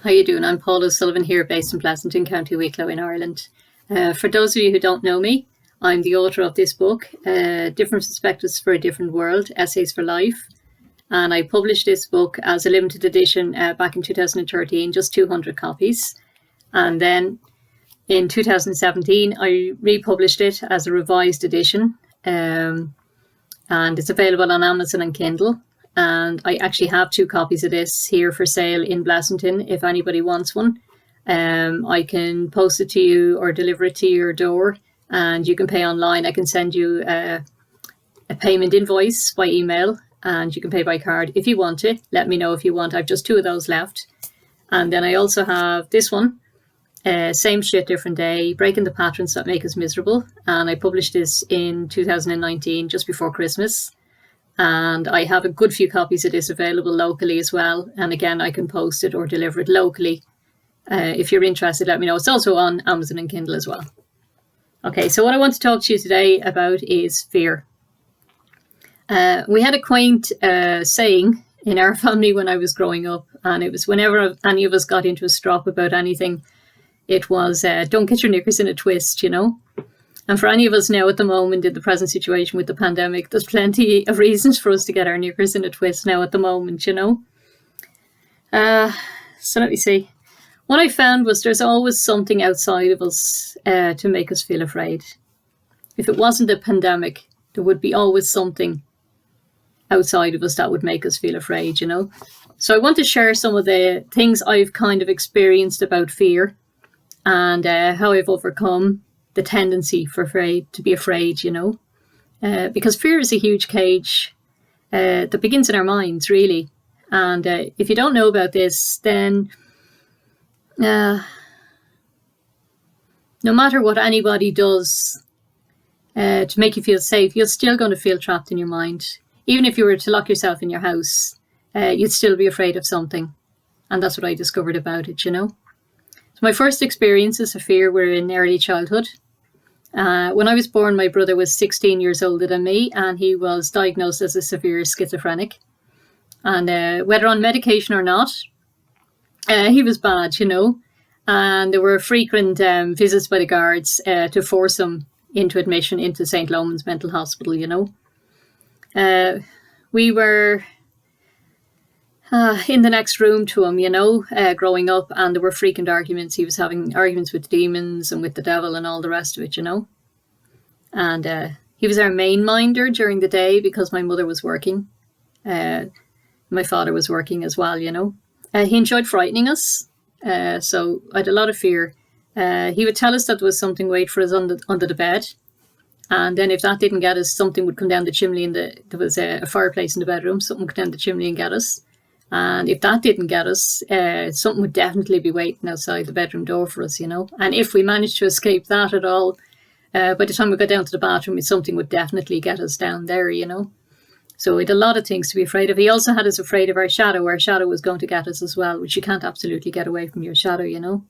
How you doing? I'm Paula Sullivan here, based in Pleasanton, County Wicklow in Ireland. For those of you who don't know me, I'm the author of this book, Different Perspectives for a Different World, Essays for Life. And I published this book as a limited edition back in 2013, just 200 copies. And then in 2017, I republished it as a revised edition. And it's available on Amazon and Kindle. And I actually have 2 copies of this here for sale in Pleasanton if anybody wants one. I can post it to you or deliver it to your door, and you can pay online. I can send you a payment invoice by email, and you can pay by card if you want it. Let me know if you want. I've just 2 of those left. And then I also have this one, Same Shit, Different Day, Breaking the Patterns That Make Us Miserable. And I published this in 2019, just before Christmas. And I have a good few copies of this available locally as well. And again, I can post it or deliver it locally. If you're interested, let me know. It's also on Amazon and Kindle as well. Okay, so what I want to talk to you today about is fear. We had a quaint saying in our family when I was growing up. And it was whenever any of us got into a strop about anything, it was, don't get your knickers in a twist, you know. And for any of us now at the moment in the present situation with the pandemic, there's plenty of reasons for us to get our knickers in a twist now at the moment, you know. So let me see. What I found was there's always something outside of us to make us feel afraid. If it wasn't a pandemic, there would be always something outside of us that would make us feel afraid, you know. So I want to share some of the things I've kind of experienced about fear and how I've overcome the tendency to be afraid, you know, because fear is a huge cage that begins in our minds, really. And if you don't know about this, then no matter what anybody does to make you feel safe, you're still going to feel trapped in your mind. Even if you were to lock yourself in your house, you'd still be afraid of something. And that's what I discovered about it, you know. So my first experiences of fear were in early childhood. When I was born, my brother was 16 years older than me, and he was diagnosed as a severe schizophrenic. And whether on medication or not, he was bad, you know. And there were frequent visits by the guards to force him into admission into St. Loman's Mental Hospital, you know. We were in the next room to him, you know, growing up, and there were frequent arguments. He was having arguments with demons and with the devil and all the rest of it, you know. And he was our main minder during the day because my mother was working. My father was working as well, you know. He enjoyed frightening us, so I had a lot of fear. He would tell us that there was something wait for us under the bed. And then if that didn't get us, something would come down the chimney. There was a fireplace in the bedroom. Something would come down the chimney and get us. And if that didn't get us, something would definitely be waiting outside the bedroom door for us, you know. And if we managed to escape that at all, by the time we got down to the bathroom, something would definitely get us down there, you know. So we had a lot of things to be afraid of. He also had us afraid of our shadow. Our shadow was going to get us as well, which you can't absolutely get away from your shadow, you know.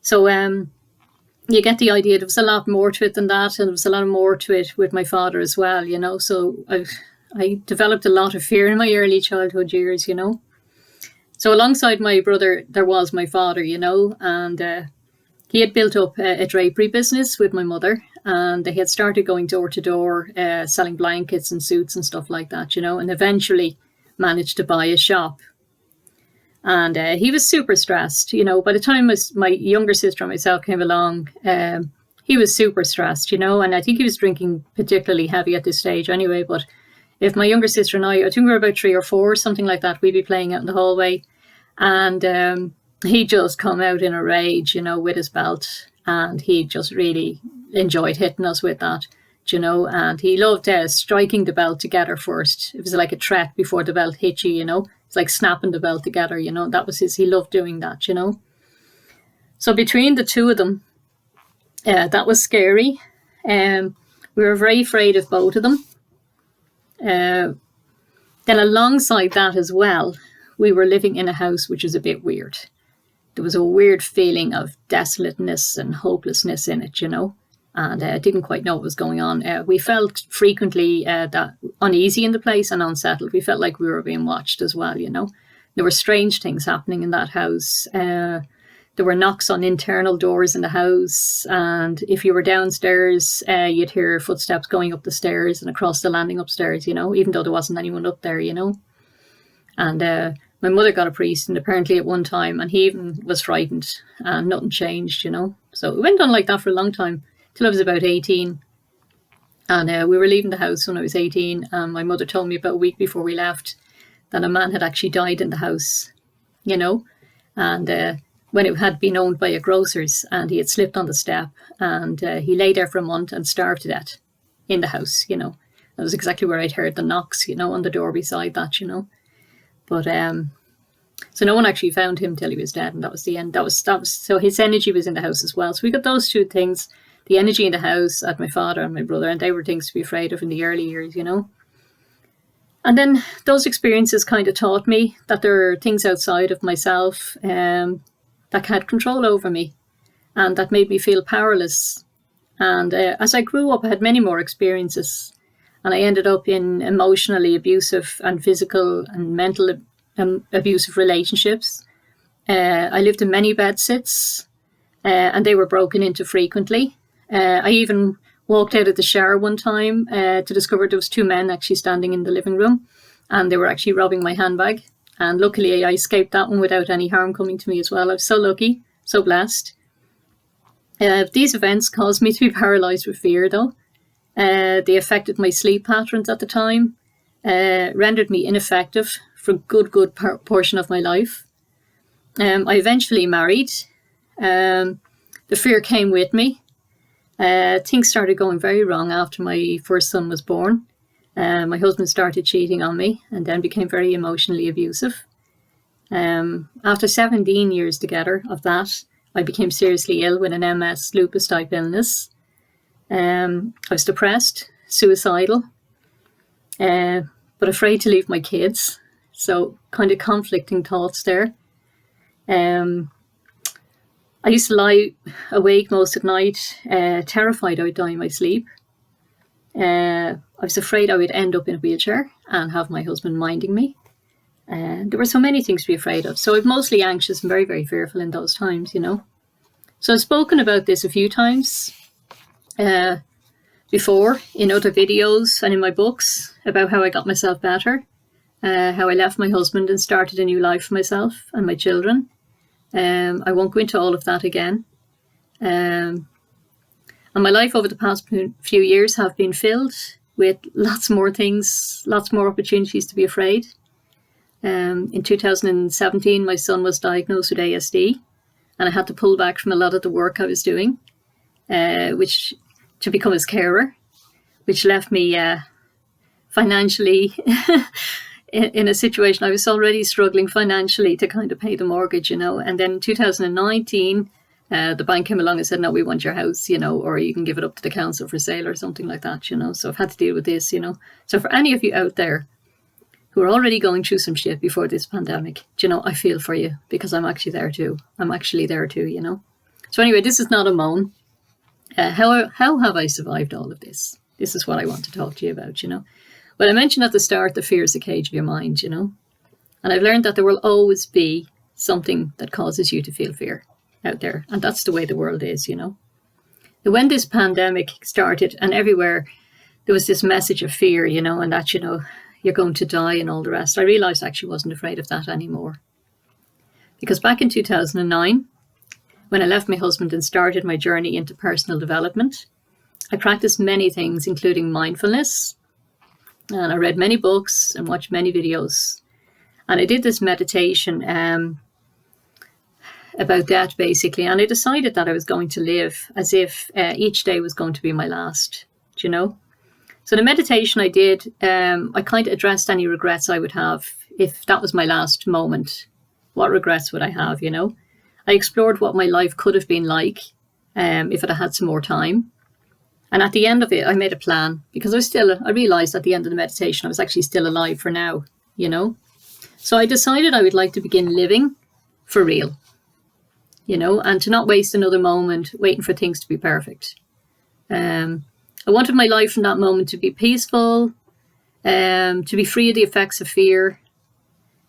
So you get the idea. There was a lot more to it than that, and there was a lot more to it with my father as well, you know. So I developed a lot of fear in my early childhood years, you know. So alongside my brother, there was my father, you know, and he had built up a drapery business with my mother, and they had started going door to door, selling blankets and suits and stuff like that, you know, and eventually managed to buy a shop. And he was super stressed, you know. By the time my younger sister and myself came along, he was super stressed, you know, and I think he was drinking particularly heavy at this stage anyway. But if my younger sister and I think we were about 3 or 4, something like that, we'd be playing out in the hallway, and he'd just come out in a rage, you know, with his belt, and he just really enjoyed hitting us with that, you know, and he loved striking the belt together first. It was like a threat before the belt hit you, you know. It's like snapping the belt together, you know. That was he loved doing that, you know. So between the two of them, that was scary. We were very afraid of both of them. Then alongside that as well, we were living in a house which was a bit weird. There was a weird feeling of desolateness and hopelessness in it, you know. And didn't quite know what was going on. We felt frequently that uneasy in the place and unsettled. We felt like we were being watched as well, you know. There were strange things happening in that house. There were knocks on internal doors in the house, and if you were downstairs, you'd hear footsteps going up the stairs and across the landing upstairs, even though there wasn't anyone up there, And my mother got a priest, and apparently at one time, and he even was frightened, and nothing changed, So it went on like that for a long time, till I was about 18. And we were leaving the house when I was 18, and my mother told me about a week before we left that a man had actually died in the house, and when it had been owned by a grocer's, and he had slipped on the step, and he lay there for a month and starved to death in the house, That was exactly where I'd heard the knocks, on the door beside that, But so no one actually found him till he was dead, and that was the end. That was so his energy was in the house as well. So we got those two things: the energy in the house at my father and my brother, and they were things to be afraid of in the early years, And then those experiences kind of taught me that there are things outside of myself that had control over me, and that made me feel powerless. And as I grew up, I had many more experiences, and I ended up in emotionally abusive and physical and mental abusive relationships. I lived in many bedsits, and they were broken into frequently. I even walked out of the shower one time to discover there was two men actually standing in the living room, and they were actually robbing my handbag. And luckily I escaped that one without any harm coming to me as well. I was so lucky, so blessed. These events caused me to be paralysed with fear though. They affected my sleep patterns at the time, rendered me ineffective for a good portion of my life. I eventually married. The fear came with me. Things started going very wrong after my first son was born. My husband started cheating on me and then became very emotionally abusive. After 17 years together of that, I became seriously ill with an MS lupus type illness. I was depressed, suicidal, but afraid to leave my kids. So kind of conflicting thoughts there. I used to lie awake most at night, terrified I would die in my sleep. I was afraid I would end up in a wheelchair and have my husband minding me. There were so many things to be afraid of. So I was mostly anxious and very, very fearful in those times, So I've spoken about this a few times before in other videos and in my books about how I got myself better, how I left my husband and started a new life for myself and my children. I won't go into all of that again. And my life over the past few years have been filled with lots more things, lots more opportunities to be afraid. In 2017, my son was diagnosed with ASD, and I had to pull back from a lot of the work I was doing, which to become his carer, which left me financially in a situation. I was already struggling financially to kind of pay the mortgage, And then in 2019, the bank came along and said, no, we want your house, or you can give it up to the council for sale or something like that, So I've had to deal with this, So for any of you out there who are already going through some shit before this pandemic, I feel for you, because I'm actually there too. So anyway, this is not a moan. How have I survived all of this? This is what I want to talk to you about, Well, I mentioned at the start, the fear is a cage of your mind, And I've learned that there will always be something that causes you to feel fear out there. And that's the way the world is, When this pandemic started and everywhere there was this message of fear, and that, you're going to die and all the rest, I realised I actually wasn't afraid of that anymore. Because back in 2009, when I left my husband and started my journey into personal development, I practiced many things, including mindfulness, and I read many books and watched many videos. And I did this meditation about death, basically. And I decided that I was going to live as if each day was going to be my last, So the meditation I did, I kind of addressed any regrets I would have if that was my last moment. What regrets would I have, I explored what my life could have been like if it had some more time. And at the end of it, I made a plan, because I realised at the end of the meditation, I was actually still alive for now, So I decided I would like to begin living for real, and to not waste another moment waiting for things to be perfect. I wanted my life in that moment to be peaceful, to be free of the effects of fear,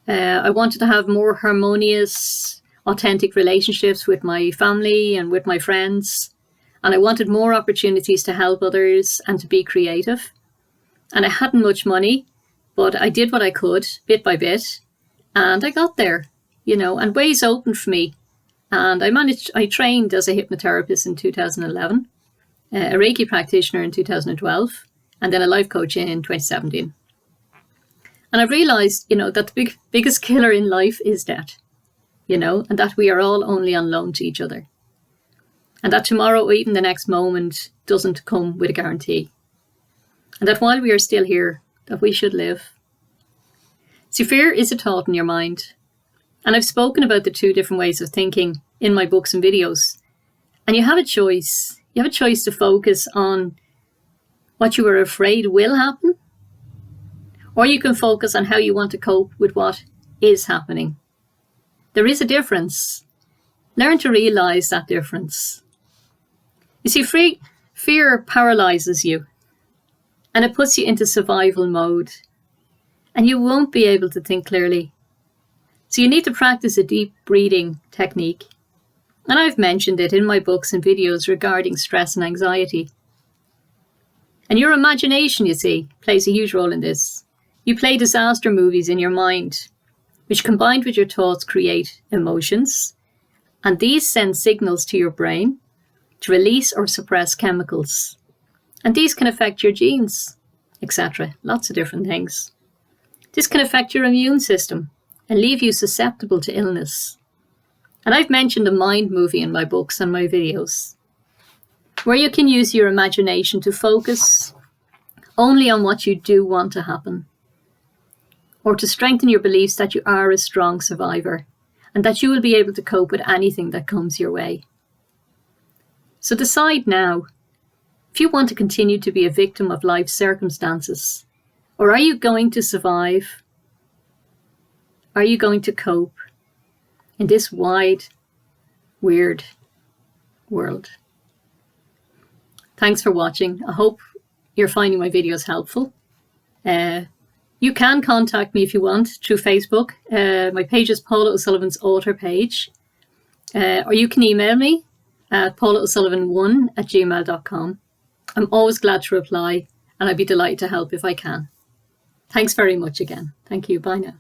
I wanted to have more harmonious, authentic relationships with my family and with my friends. And I wanted more opportunities to help others and to be creative. And I hadn't much money, but I did what I could, bit by bit. And I got there, and ways opened for me. And I trained as a hypnotherapist in 2011, a Reiki practitioner in 2012, and then a life coach in 2017. And I realized, that the biggest killer in life is debt, and that we are all only on loan to each other. And that tomorrow or even the next moment doesn't come with a guarantee. And that while we are still here, that we should live. See, fear is a thought in your mind. And I've spoken about the 2 different ways of thinking in my books and videos. And you have a choice. You have a choice to focus on what you are afraid will happen. Or you can focus on how you want to cope with what is happening. There is a difference. Learn to realize that difference. You see, fear paralyzes you. And it puts you into survival mode. And you won't be able to think clearly. So you need to practice a deep breathing technique. And I've mentioned it in my books and videos regarding stress and anxiety. And your imagination, you see, plays a huge role in this. You play disaster movies in your mind, which combined with your thoughts create emotions. And these send signals to your brain to release or suppress chemicals. And these can affect your genes, etc. Lots of different things. This can affect your immune system and leave you susceptible to illness. And I've mentioned a mind movie in my books and my videos, where you can use your imagination to focus only on what you do want to happen, or to strengthen your beliefs that you are a strong survivor and that you will be able to cope with anything that comes your way. So decide now, if you want to continue to be a victim of life's circumstances, or are you going to survive? Are you going to cope in this wide, weird world? Thanks for watching. I hope you're finding my videos helpful. You can contact me if you want through Facebook. My page is Paula O'Sullivan's author page. Or you can email me at paulaosullivan1@gmail.com. I'm always glad to reply, and I'd be delighted to help if I can. Thanks very much again. Thank you. Bye now.